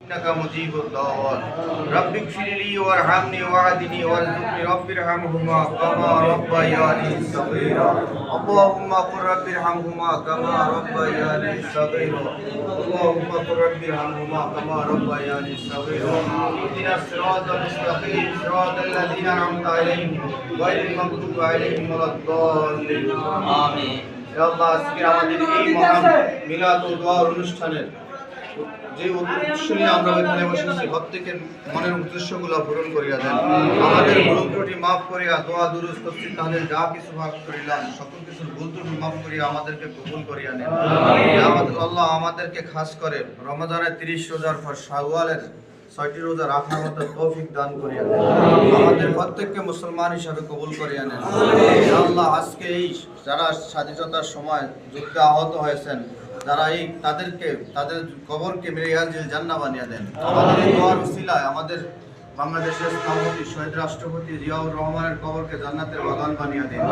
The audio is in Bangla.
إنك مجيب الدعوات رب اغفر لي وارحمني واهدني وارزقني رب ارحمهما كما ربياني صغيرا اللهم قل رب ارحمهما كما ربياني صغيرا اللهم قل رب ارحمهما كما ربياني صغيرا اهدنا الصراط المستقيم صراط الذين أنعمت عليهم غير المغضوب عليهم ولا الضالين آمين يا الله আজকে আমাদের এই মহান মিলাদ ও দোয়ার অনুষ্ঠানের যে উদ্দেশ্য নিয়ে আমরা এখানে বসেছি প্রত্যেকের মনের উদ্দেশ্যগুলো পূরণ করিয়া দেন আমাদের ভুল ত্রুটি মাফ করিয়া দোয়া দুরুস্ত তফসির তাহলিল যা কিছু ভাগ করিলাম সকল কিছুর ভুল ত্রুটি মাফ করিয়া আমাদেরকে কবুল করিয়া নেন আমাদের আল্লাহ আমাদেরকে খাস করে রমজানের 30 রোজার পর শাওয়ালের 6টি রোজা রাখার মতো তৌফিক দান করিয়া দেন আমাদের প্রত্যেককে মুসলমান হিসাবে কবুল করিয়া নেন আল্লাহ আজকে এই যারা স্বাধীনতার সময় যুদ্ধে আহত হয়েছেন যারা এই তাদের কবরকে মিরাজুল জান্নাহ বানিয়ে দেন আমাদের এই দোয়ার উসিলায় আমাদের বাংলাদেশের স্থপতি শহীদ রাষ্ট্রপতি জিয়াউর রহমানের কবরকে জান্নাতের বাগান বানিয়ে দেন।